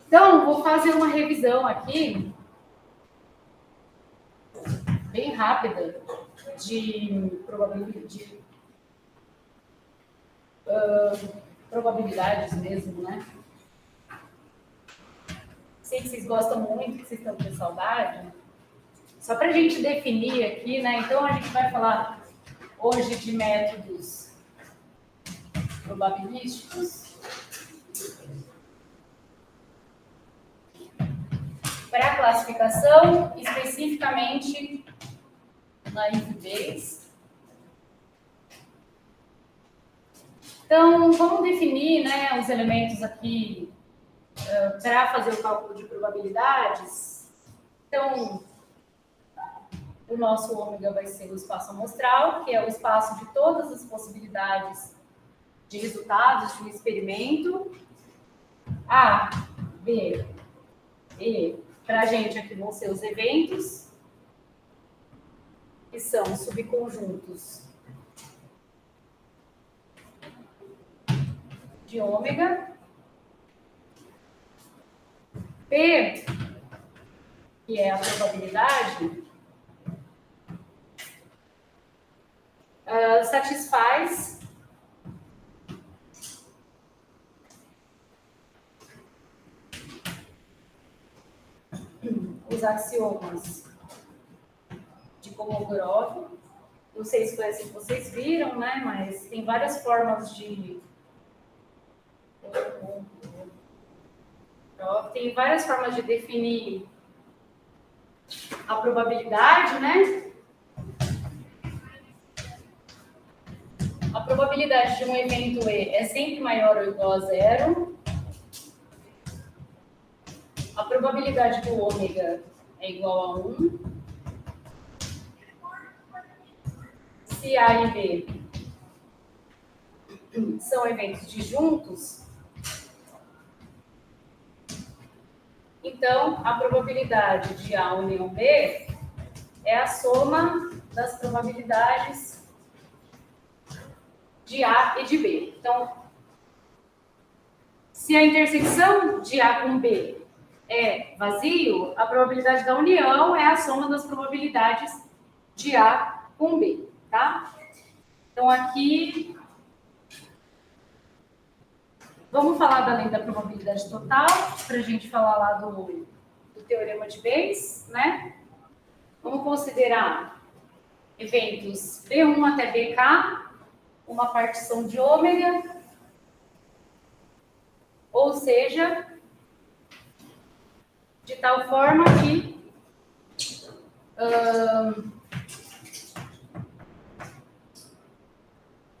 Então, vou fazer uma revisão aqui, bem rápida, de probabilidades mesmo, né? Sei que vocês gostam muito, que vocês estão com saudade. Só para a gente definir aqui, né? Então, a gente vai falar hoje de métodos probabilísticos para classificação, especificamente na IFBase. Então, vamos definir, né, os elementos aqui para fazer o cálculo de probabilidades. Então, o nosso ômega vai ser o espaço amostral, que é o espaço de todas as possibilidades de resultados de um experimento. A, B, E, para a gente aqui vão ser os eventos, que são subconjuntos de ômega. P, que é a probabilidade, satisfaz os axiomas de Kolmogorov. Não sei se foi assim que vocês viram, né? Mas tem várias formas de... Tem várias formas de definir a probabilidade, né? A probabilidade de um evento E é sempre maior ou igual a zero. A probabilidade do ômega é igual a 1. Se A e B são eventos disjuntos, então a probabilidade de A união B é a soma das probabilidades de A e de B. Então, se a intersecção de A com B é vazio, a probabilidade da união é a soma das probabilidades de A com B, tá? Então, aqui, vamos falar da lei da probabilidade total, para a gente falar lá do teorema de Bayes, né? Vamos considerar eventos B1 até BK, uma partição de ômega, ou seja, de tal forma que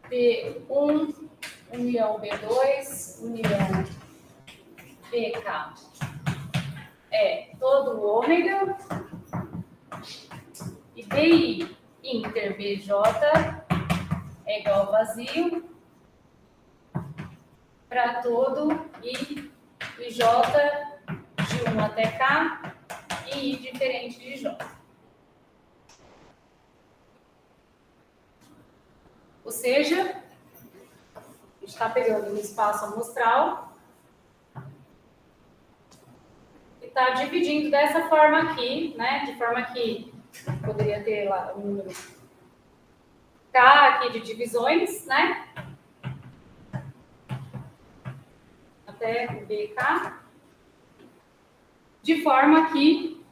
B1 união B2 união BK é todo o ômega e BI inter BJ é igual a vazio para todo I J de 1 até K e I diferente de J. Ou seja, a gente está pegando um espaço amostral e está dividindo dessa forma aqui, né? De forma que poderia ter lá um número K aqui de divisões, né? Até o BK. De forma que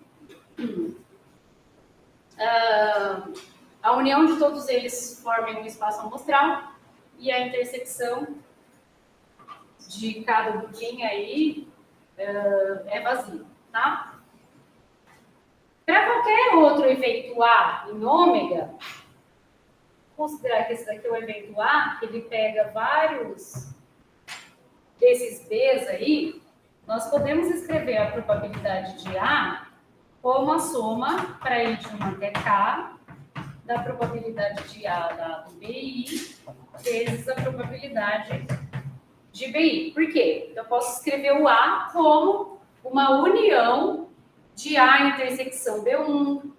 a união de todos eles formem um espaço amostral e a intersecção de cada grupinho aí é vazio, tá? Para qualquer outro efeito A em ômega, considerar que esse daqui é o evento A, que ele pega vários desses Bs aí, nós podemos escrever a probabilidade de A como a soma para I de 1 até K da probabilidade de A dado BI vezes a probabilidade de BI. Por quê? Eu posso escrever o A como uma união de A intersecção B1,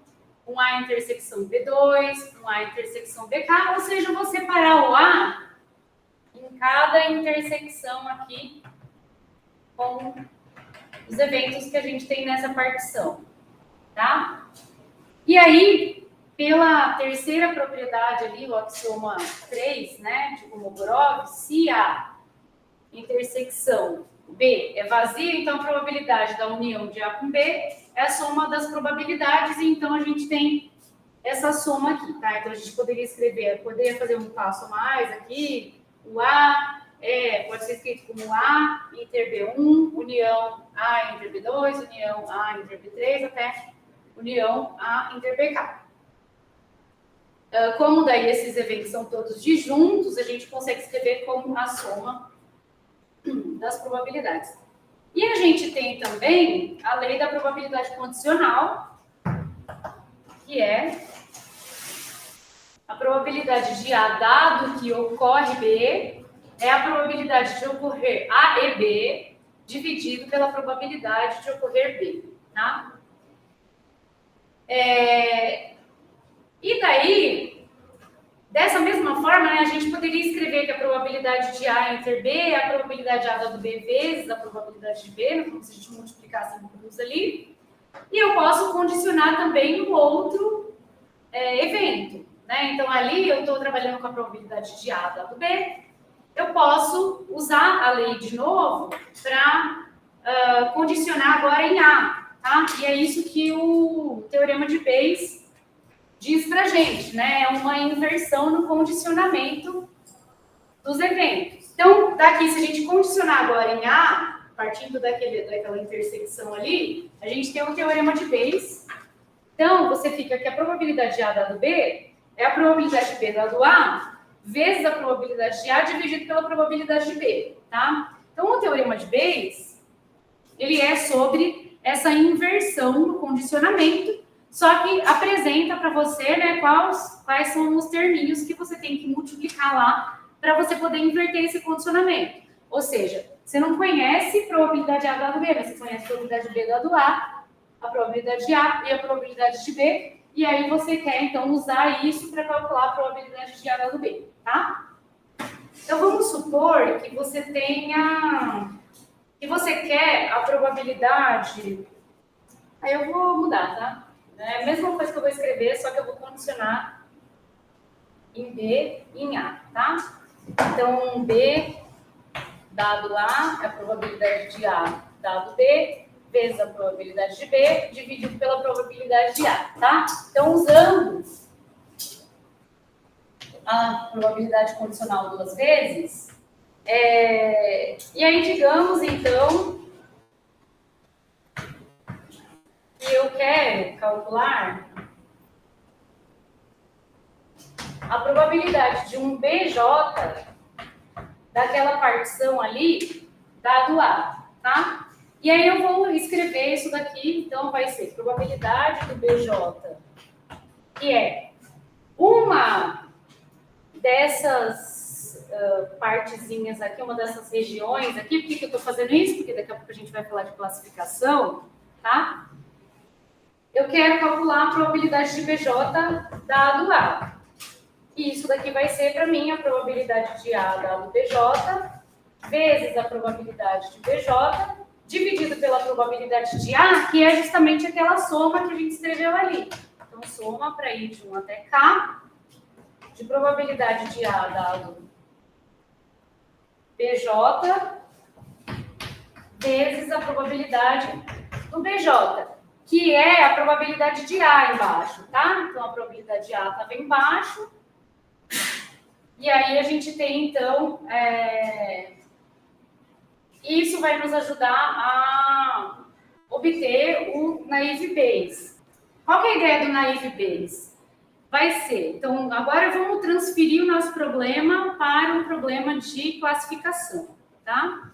um A intersecção B2, um A intersecção BK, ou seja, eu vou separar o A em cada intersecção aqui com os eventos que a gente tem nessa partição, tá? E aí, pela terceira propriedade ali, o axioma 3, né, de Kolmogorov, se a intersecção B é vazia, então a probabilidade da união de A com B é a soma das probabilidades, e então a gente tem essa soma aqui, tá? Então a gente poderia fazer um passo a mais aqui, o A pode ser escrito como A inter B1, união A inter B2, união A inter B3, até união A inter BK. Como daí esses eventos são todos disjuntos, a gente consegue escrever como a soma das probabilidades. E a gente tem também a lei da probabilidade condicional, que é a probabilidade de A dado que ocorre B é a probabilidade de ocorrer A e B dividido pela probabilidade de ocorrer B, tá? E daí, dessa mesma forma, né, a gente poderia escrever que a probabilidade de A inter B é a probabilidade de A dado B vezes a probabilidade de B, como se a gente multiplicasse em cruz ali. E eu posso condicionar também um outro evento, né? Então, ali eu estou trabalhando com a probabilidade de A dado B. Eu posso usar a lei de novo para condicionar agora em A, tá? E é isso que o teorema de Bayes diz para a gente, né? É uma inversão no condicionamento dos eventos. Então, daqui, se a gente condicionar agora em A, partindo daquela intersecção ali, a gente tem o teorema de Bayes. Então, você fica que a probabilidade de A dado B é a probabilidade de B dado A vezes a probabilidade de A dividido pela probabilidade de B, tá? Então, o teorema de Bayes, ele é sobre essa inversão no condicionamento, só que apresenta para você, né, quais são os terminhos que você tem que multiplicar lá para você poder inverter esse condicionamento. Ou seja, você não conhece probabilidade A dado B, mas você conhece a probabilidade de B dado A probabilidade de A e a probabilidade de B, e aí você quer, então, usar isso para calcular a probabilidade de A dado B, tá? Então, vamos supor que você quer a probabilidade... Aí eu vou mudar, tá? É a mesma coisa que eu vou escrever, só que eu vou condicionar em B e em A, tá? Então, B dado A é a probabilidade de A dado B, vezes a probabilidade de B, dividido pela probabilidade de A, tá? Então, usando a probabilidade condicional duas vezes, e aí, digamos, então, que eu quero calcular a probabilidade de um BJ daquela partição ali, dado A, tá? E aí eu vou escrever isso daqui, então vai ser probabilidade do BJ, que é uma dessas partezinhas aqui, uma dessas regiões aqui. Por que eu estou fazendo isso? Porque daqui a pouco a gente vai falar de classificação, tá? Eu quero calcular a probabilidade de BJ dado A. E isso daqui vai ser para mim a probabilidade de A dado BJ vezes a probabilidade de BJ dividido pela probabilidade de A, que é justamente aquela soma que a gente escreveu ali. Então, soma para ir de 1 até K, de probabilidade de A dado BJ, vezes a probabilidade do BJ, que é a probabilidade de A embaixo, tá? Então, a probabilidade de A estava embaixo. E aí, a gente tem, então... Isso vai nos ajudar a obter o naive Bayes. Qual que é a ideia do naive Bayes? Vai ser, então, agora vamos transferir o nosso problema para um problema de classificação, tá?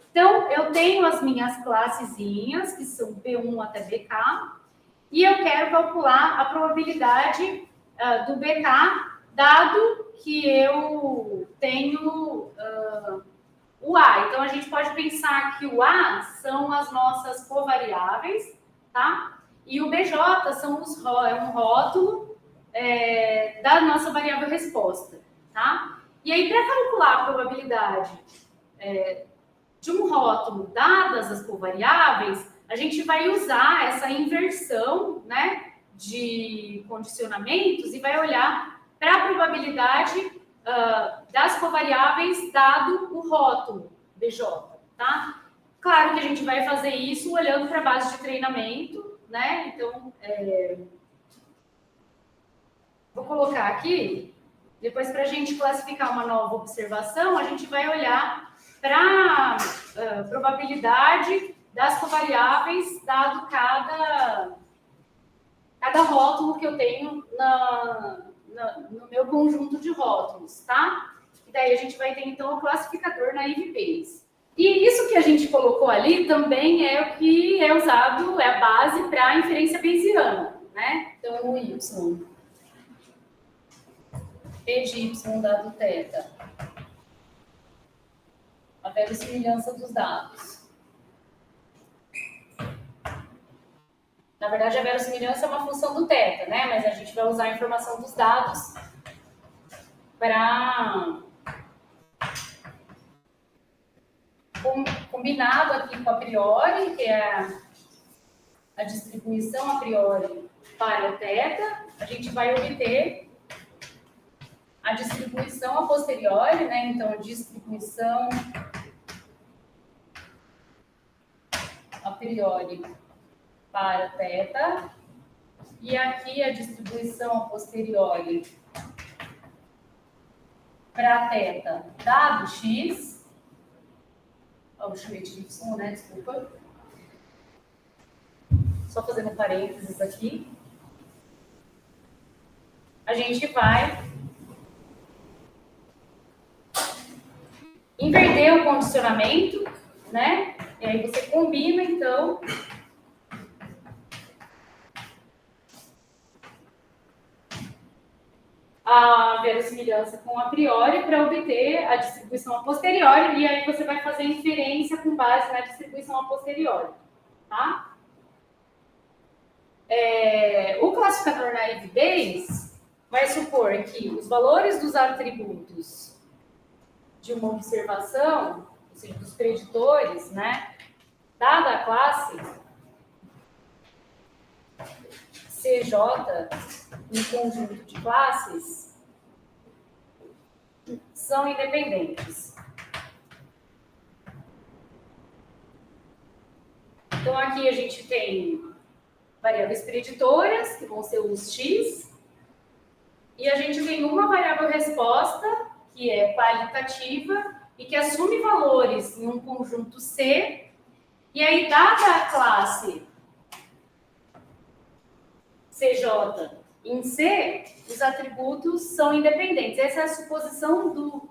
Então, eu tenho as minhas classezinhas, que são B1 até BK, e eu quero calcular a probabilidade do BK, dado que eu tenho... o A. Então, a gente pode pensar que o A são as nossas covariáveis, tá? E o BJ é um rótulo da nossa variável resposta, tá? E aí, para calcular a probabilidade de um rótulo, dadas as covariáveis, a gente vai usar essa inversão, né, de condicionamentos e vai olhar para a probabilidade das covariáveis dado o rótulo BJ, tá? Claro que a gente vai fazer isso olhando para a base de treinamento, né? Então, vou colocar aqui, depois para a gente classificar uma nova observação, a gente vai olhar para a probabilidade das covariáveis dado cada rótulo que eu tenho no meu conjunto de rótulos, tá? E daí a gente vai ter, então, o classificador naive Bayes. E isso que a gente colocou ali também é o que é usado, é a base para a inferência bayesiana, né? Então, o Y. P de Y dado θ. A verossimilhança dos dados. Na verdade, a verossimilhança é uma função do θ, né? Mas a gente vai usar a informação dos dados para combinado aqui com a priori, que é a distribuição a priori para o θ, a gente vai obter a distribuição a posteriori, né? Então, distribuição a priori para θ, e aqui a distribuição a posteriori para θ dado x, eu chamei de y, né? Desculpa. Só fazendo parênteses aqui. A gente vai inverter o condicionamento, né? E aí você combina, então, a verossimilhança com a priori para obter a distribuição a posteriori, e aí você vai fazer inferência com base na distribuição a posteriori, tá? O classificador naive Bayes vai supor que os valores dos atributos de uma observação, ou seja, dos preditores, né, dada a classe CJ em conjunto de classes, são independentes. Então, aqui a gente tem variáveis preditoras, que vão ser os x, e a gente tem uma variável resposta, que é qualitativa, e que assume valores em um conjunto C, e aí, dada a classe CJ em C, os atributos são independentes. Essa é a suposição do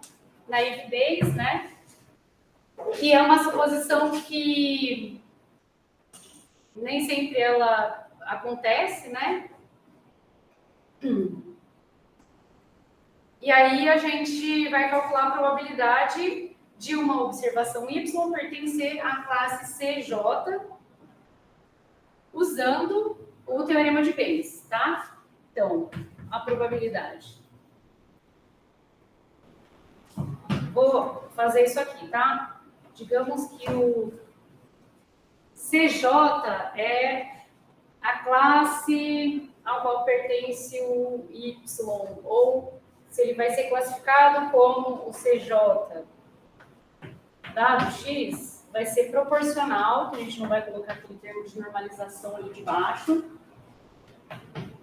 naive Bayes, né? Que é uma suposição que nem sempre ela acontece, né? E aí a gente vai calcular a probabilidade de uma observação Y pertencer à classe CJ usando o teorema de Bayes, tá? Então, a probabilidade. Vou fazer isso aqui, tá? Digamos que o CJ é a classe ao qual pertence o Y, ou se ele vai ser classificado como o CJ dado X, vai ser proporcional, que a gente não vai colocar aqui em termos de normalização ali de baixo,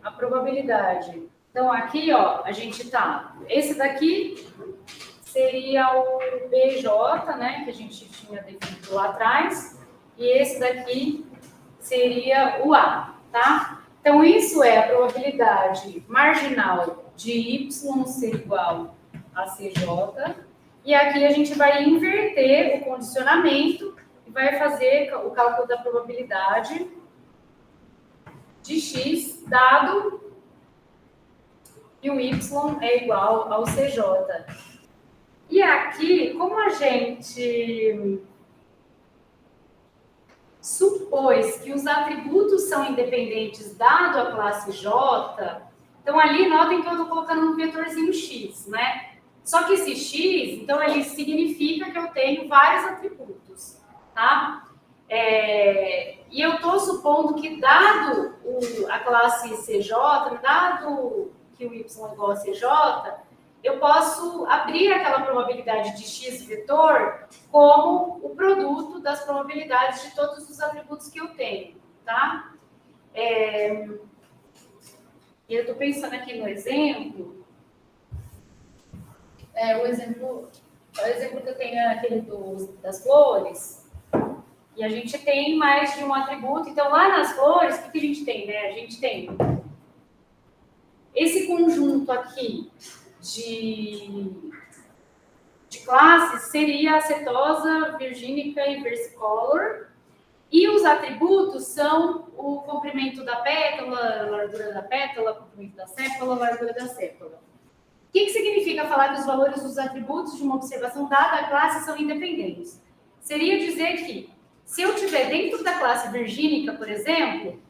a probabilidade. Então, aqui, ó, a gente tá... Esse daqui seria o BJ, né, que a gente tinha definido lá atrás, e esse daqui seria o A, tá? Então, isso é a probabilidade marginal de Y ser igual a CJ, e aqui a gente vai inverter o condicionamento e vai fazer o cálculo da probabilidade de X, dado que o Y é igual ao CJ. E aqui, como a gente supôs que os atributos são independentes dado a classe J, então ali notem que eu estou colocando um vetorzinho X, né? Só que esse X, então ele significa que eu tenho vários atributos. tá? E eu estou supondo que, dado a classe CJ, dado que o Y é igual a CJ, eu posso abrir aquela probabilidade de X vetor como o produto das probabilidades de todos os atributos que eu tenho, tá? E eu estou pensando aqui no exemplo. O exemplo que eu tenho é aquele das flores. E a gente tem mais de um atributo. Então, lá nas flores, o que a gente tem, né? A gente tem esse conjunto aqui de classes, seria acetosa, virgínica e versicolor. E os atributos são o comprimento da pétala, a largura da pétala, o comprimento da sépala, a largura da sépala. O que significa falar que os valores dos atributos de uma observação dada à classe são independentes? Seria dizer que, se eu estiver dentro da classe virgínica, por exemplo,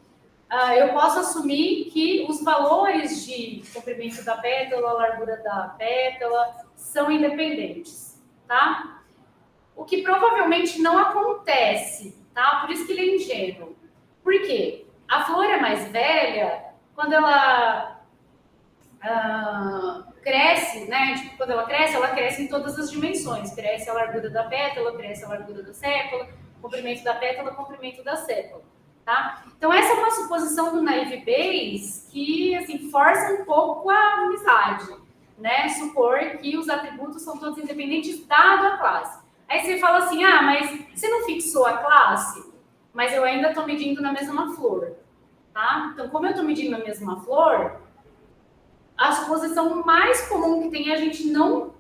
eu posso assumir que os valores de comprimento da pétala, largura da pétala, são independentes, tá? O que provavelmente não acontece, tá? Por isso que ele é ingênuo. Por quê? A flor é mais velha, quando ela cresce, né? Tipo, quando ela cresce em todas as dimensões. Cresce a largura da pétala, cresce a largura da sépala, comprimento da pétala, comprimento da sépala. Tá? Então, essa é uma suposição do naive Bayes que, assim, força um pouco a amizade, né? Supor que os atributos são todos independentes dado a classe. Aí você fala assim, mas você não fixou a classe? Mas eu ainda estou medindo na mesma flor, tá? Então, como eu estou medindo na mesma flor, a suposição mais comum que tem é a gente não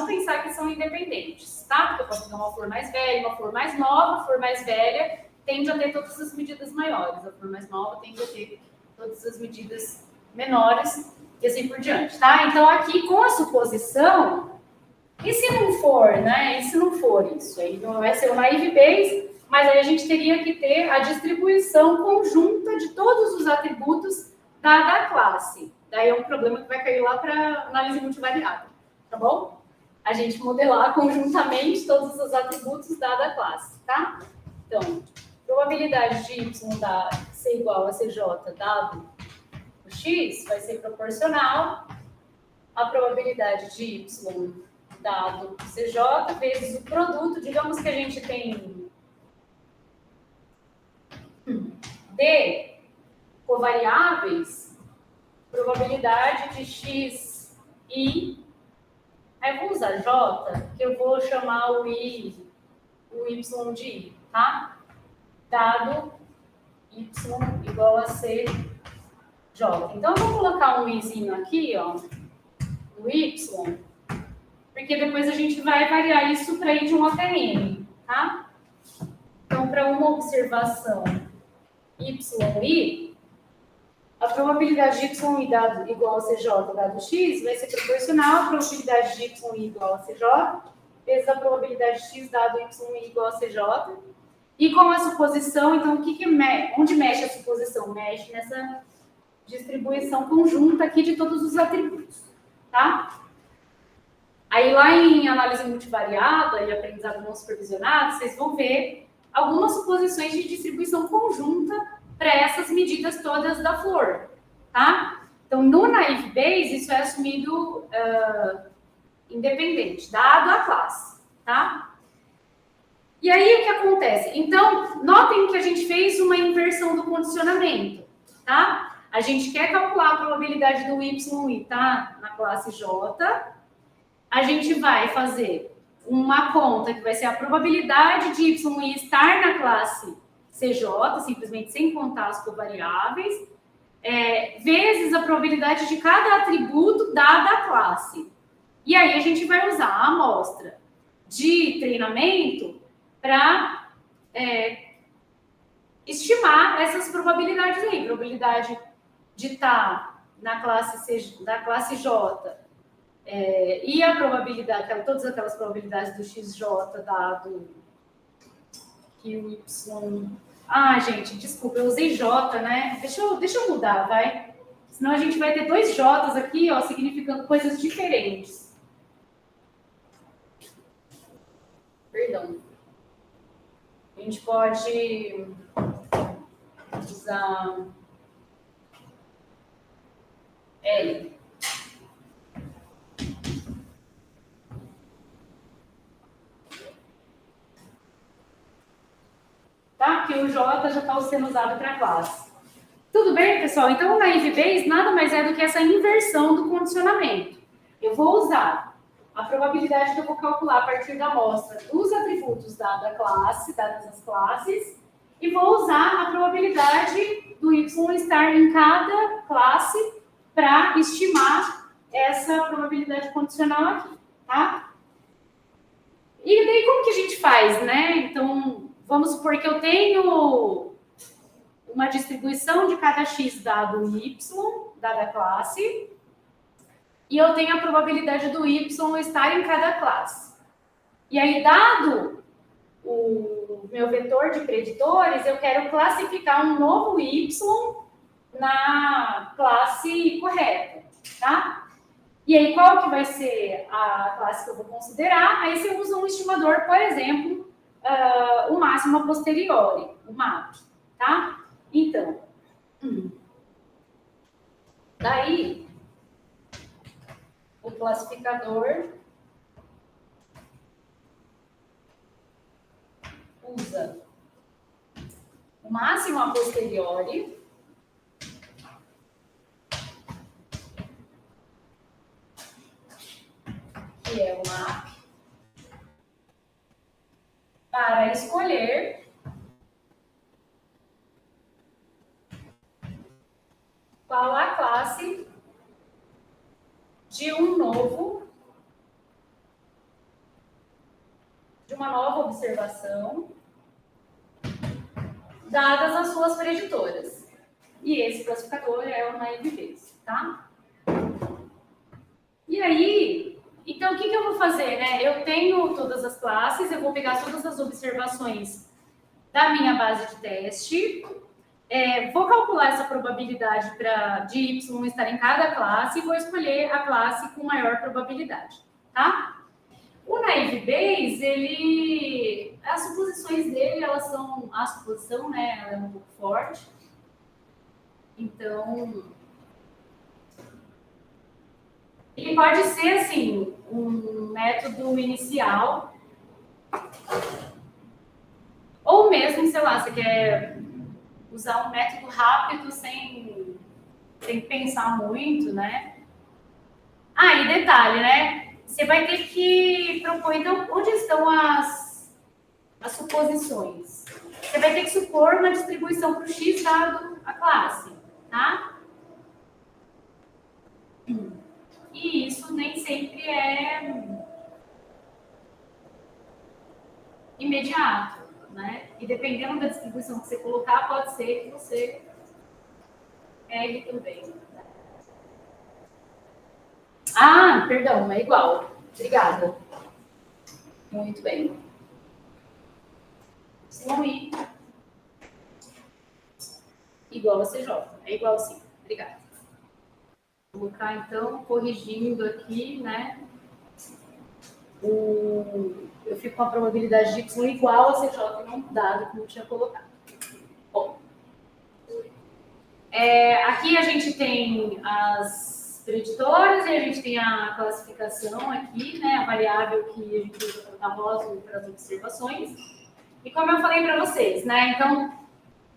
pensar que são independentes, tá? Porque eu posso pegar uma flor mais velha, uma flor mais nova, a flor mais velha tende a ter todas as medidas maiores, a flor mais nova tende a ter todas as medidas menores e assim por diante, tá? Então, aqui, com a suposição, e se não for, né? E se não for isso? Aí não vai ser o naive Bayes, mas aí a gente teria que ter a distribuição conjunta de todos os atributos dada a classe. Daí é um problema que vai cair lá para análise multivariada, tá bom? A gente modelar conjuntamente todos os atributos dada a classe, tá? Então, probabilidade de Y ser igual a CJ dado o X vai ser proporcional à probabilidade de Y dado CJ vezes o produto. Digamos que a gente tem D covariáveis, probabilidade de X I. Aí vou usar J, que eu vou chamar o Y de I, tá? Dado Y igual a CJ. Então, eu vou colocar um Izinho aqui, ó, no Y, porque depois a gente vai variar isso para ir de um até N, tá? Então, para uma observação YI, a probabilidade de YI dado igual a CJ dado X vai ser proporcional à probabilidade de YI igual a CJ vezes a probabilidade de X dado YI igual a CJ. E com a suposição, então, onde mexe a suposição? Mexe nessa distribuição conjunta aqui de todos os atributos, tá? Aí, lá em análise multivariada e aprendizado não supervisionado, vocês vão ver algumas suposições de distribuição conjunta para essas medidas todas da flor, tá? Então, no naive Bayes, isso é assumido independente, dado a classe, tá? E aí, o que acontece? Então, notem que a gente fez uma inversão do condicionamento, tá? A gente quer calcular a probabilidade do YI, tá? Na classe J. A gente vai fazer uma conta que vai ser a probabilidade de YI estar na classe CJ, simplesmente sem contar as covariáveis, vezes a probabilidade de cada atributo dada a classe. E aí a gente vai usar a amostra de treinamento para estimar essas probabilidades aí. Probabilidade de estar na classe J e a probabilidade, todas aquelas probabilidades do XJ dado que o Y... gente, desculpa, eu usei J, né? Deixa eu mudar, vai? Senão a gente vai ter dois J's aqui, ó, significando coisas diferentes. Perdão. gente pode usar L. Tá? Porque o J já está sendo usado para classe. Tudo bem, pessoal? Então, o naive Bayes nada mais é do que essa inversão do condicionamento. Eu vou usar a probabilidade que eu vou calcular a partir da amostra dos atributos dadas as classes, e vou usar a probabilidade do Y estar em cada classe para estimar essa probabilidade condicional aqui, tá? E daí, como que a gente faz, né? Então, vamos supor que eu tenho uma distribuição de cada x dado y, dada a classe, e eu tenho a probabilidade do y estar em cada classe. E aí, dado o meu vetor de preditores, eu quero classificar um novo y na classe correta, tá? E aí, qual que vai ser a classe que eu vou considerar? Aí você usa um estimador, por exemplo, o máximo a posteriori, o MAP, tá? Então, daí, o classificador usa o máximo a posteriori, que é o MAP, para escolher qual a classe de uma nova observação, dadas as suas preditoras. E esse classificador é o naive Bayes, tá? E aí, então o que eu vou fazer, né? Eu tenho todas as classes, eu vou pegar todas as observações da minha base de teste, vou calcular essa probabilidade de y estar em cada classe e vou escolher a classe com maior probabilidade, tá? O naive Bayes, as suposições dele, a suposição, né, ela é um pouco forte. Então, ele pode ser, assim, um método inicial, ou mesmo, sei lá, você quer usar um método rápido sem pensar muito, né? Ah, e detalhe, né? Você vai ter que propor, então, onde estão as suposições? Você vai ter que supor uma distribuição para o x dado a classe, tá? E isso nem sempre é imediato, né? E dependendo da distribuição que você colocar, pode ser que você erre também. Ah, perdão, é igual. Obrigada. Muito bem. Senão I igual a CJ. É igual sim. Obrigada. Vou colocar, então, corrigindo aqui, né? Eu fico com a probabilidade de y igual a CJ não dado, como eu tinha colocado. Bom, aqui a gente tem as preditoras e a gente tem a classificação aqui, né? A variável que a gente usa para o tabulador e para as observações. E como eu falei para vocês, né? Então,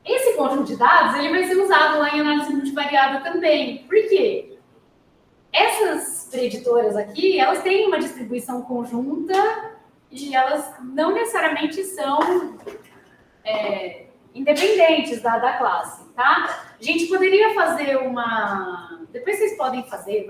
esse conjunto de dados ele vai ser usado lá em análise multivariada também. Por quê? Essas preditoras aqui, elas têm uma distribuição conjunta e elas não necessariamente são independentes da classe, tá? A gente poderia fazer depois vocês podem fazer,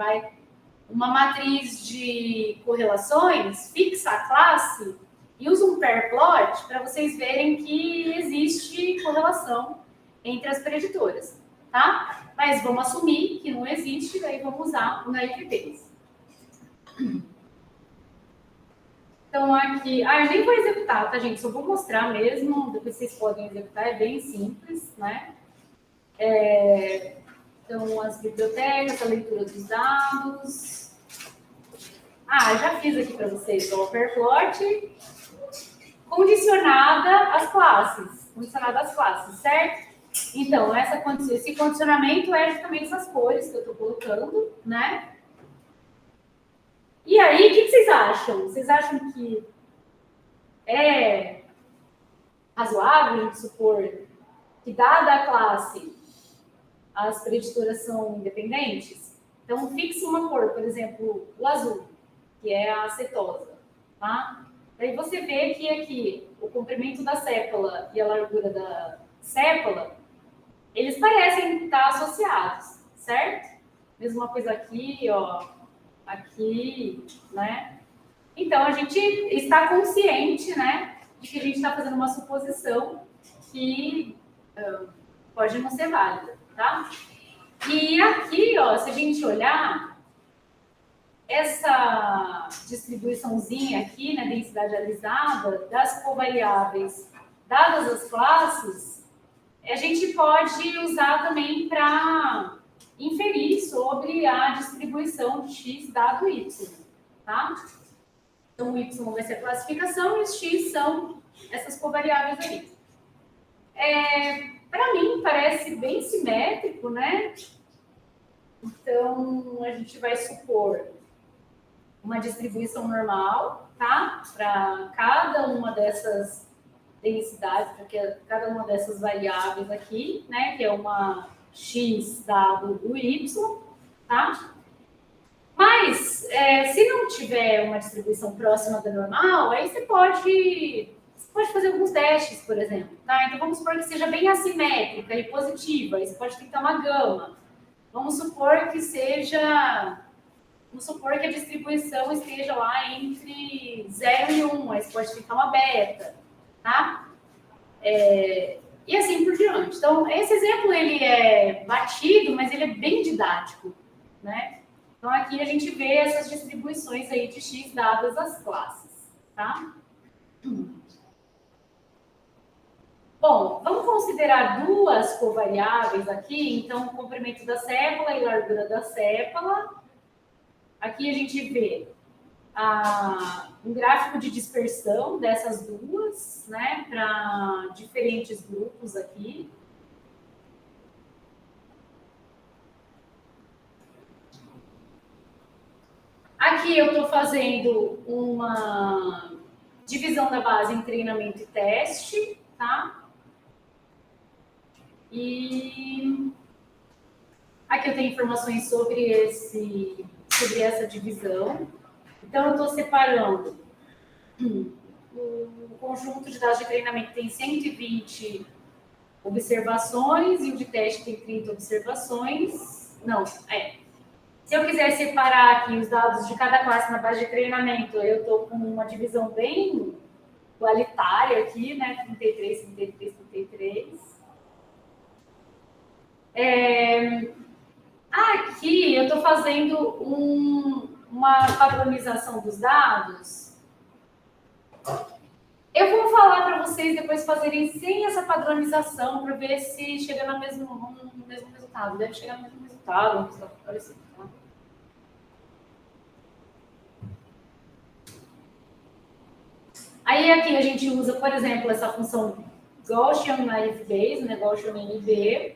uma matriz de correlações, fixa a classe e usa um pair plot para vocês verem que existe correlação entre as preditoras, tá? Mas vamos assumir que não existe, daí vamos usar o naive Bayes. Então, aqui... eu nem vou executar, tá, gente? Só vou mostrar mesmo, depois vocês podem executar, é bem simples, né? Então, as bibliotecas, a leitura dos dados... já fiz aqui para vocês o pair plot. condicionada às classes, certo? Então, esse condicionamento é justamente essas cores que eu estou colocando, né? E aí, o que vocês acham? Vocês acham que é razoável a gente supor que, dada a classe, as preditoras são independentes? Então, fixe uma cor, por exemplo, o azul, que é a acetosa, tá? Daí você vê que aqui o comprimento da sépola e a largura da sépola, eles parecem estar associados, certo? Mesma coisa aqui, ó, aqui, né? Então, a gente está consciente, né, de que a gente está fazendo uma suposição que pode não ser válida, tá? E aqui, ó, se a gente olhar, essa distribuiçãozinha aqui, né, densidade alisada, das covariáveis dadas as classes, a gente pode usar também para inferir sobre a distribuição de x dado y, tá? Então, o y vai ser a classificação e os x são essas covariáveis ali. Para mim, parece bem simétrico, né? Então, a gente vai supor uma distribuição normal, tá? Para cada uma dessas densidades, para cada uma dessas variáveis aqui, né? Que é uma x dado o y, tá? Mas, se não tiver uma distribuição próxima da normal, aí você pode fazer alguns testes, por exemplo, tá? Então, vamos supor que seja bem assimétrica e positiva, aí você pode tentar uma gama. Vamos supor que a distribuição esteja lá entre 0 e 1, aí você pode tentar uma beta, tá? E assim por diante. Então, esse exemplo, ele é batido, mas ele é bem didático, né? Então, aqui a gente vê essas distribuições aí de x dadas as classes, tá? Bom, vamos considerar duas covariáveis aqui. Então, o comprimento da sépola e a largura da sépola. Aqui a gente vê um gráfico de dispersão dessas duas, né, para diferentes grupos aqui. Aqui eu estou fazendo uma divisão da base em treinamento e teste, tá? E aqui eu tenho informações sobre essa divisão. Então, eu estou separando o conjunto de dados de treinamento tem 120 observações e o de teste tem 30 observações. Não, Se eu quiser separar aqui os dados de cada classe na base de treinamento, eu estou com uma divisão bem igualitária aqui, né? 33, 33, 33. Aqui eu estou fazendo uma padronização dos dados. Eu vou falar para vocês depois fazerem sem essa padronização para ver se chega no mesmo resultado. Deve chegar no mesmo resultado, um resultado parecido. Tá? Aí aqui a gente usa, por exemplo, essa função Gaussian Naive Bayes, né, Gaussian NB,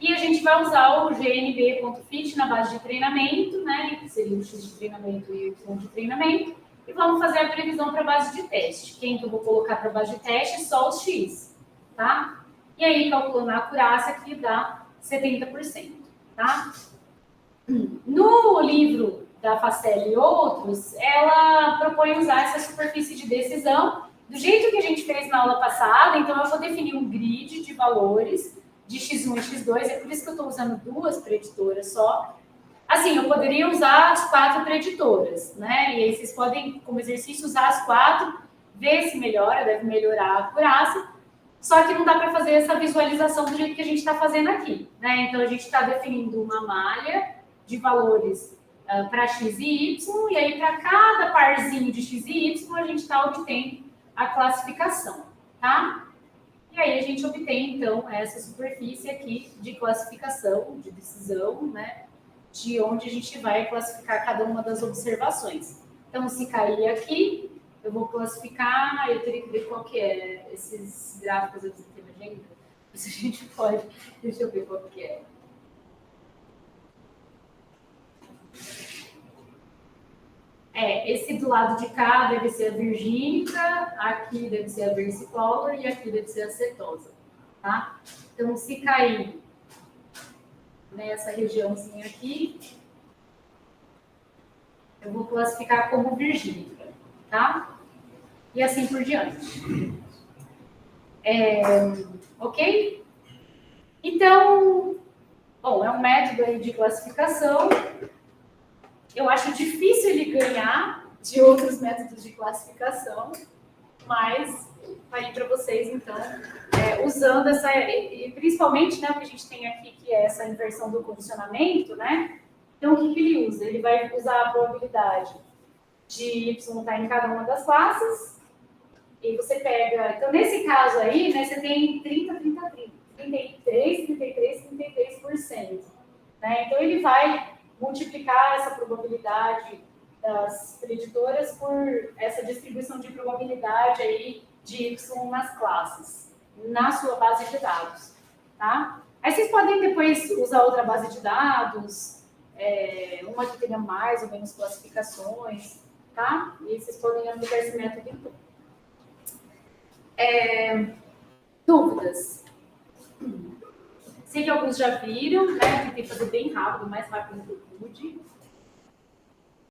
e a gente vai usar o gnb.fit na base de treinamento, né, que seria o x de treinamento e o y de treinamento, e vamos fazer a previsão para a base de teste. Quem que eu vou colocar para a base de teste? Só os x, tá? E aí, calculando a acurácia, aqui dá 70%, tá? No livro da Facel e outros, ela propõe usar essa superfície de decisão do jeito que a gente fez na aula passada. Então, eu vou definir um grid de valores de x1 e x2, é por isso que eu estou usando duas preditoras só. Assim, eu poderia usar as 4 preditoras, né? E aí vocês podem, como exercício, usar as 4, ver se melhora, deve melhorar a acurácia. Só que não dá para fazer essa visualização do jeito que a gente está fazendo aqui, né? Então, a gente está definindo uma malha de valores para x e y, e aí para cada parzinho de x e y, a gente está obtendo a classificação, tá? E aí a gente obtém, então, essa superfície aqui de classificação, de decisão, né? De onde a gente vai classificar cada uma das observações. Então, se cair aqui, eu vou classificar, eu teria que ver qual que é. Esses gráficos eu tenho agenda, se a gente pode, deixa eu ver qual que é. Esse do lado de cá deve ser a virgínica, aqui deve ser a versicolor e aqui deve ser a acetosa, tá? Então, se cair nessa regiãozinha aqui, eu vou classificar como virgínica, tá? E assim por diante. Ok? Então, bom, é um método aí de classificação. Eu acho difícil ele ganhar de outros métodos de classificação, mas vai para vocês, então, usando essa, e principalmente, né, o que a gente tem aqui, que é essa inversão do condicionamento, né? Então, o que ele usa? Ele vai usar a probabilidade de y estar em cada uma das classes, e você pega, então, nesse caso aí, né, você tem 30, 30, 30, 33, 33, 33%. Né? Então, ele vai multiplicar essa probabilidade das preditoras por essa distribuição de probabilidade aí de y nas classes, na sua base de dados. Tá? Aí vocês podem depois usar outra base de dados, uma que tenha mais ou menos classificações, tá? E vocês podem aplicar esse método então. Dúvidas? Sei que alguns já viram, né? Tentei fazer bem rápido, o mais rápido que eu pude.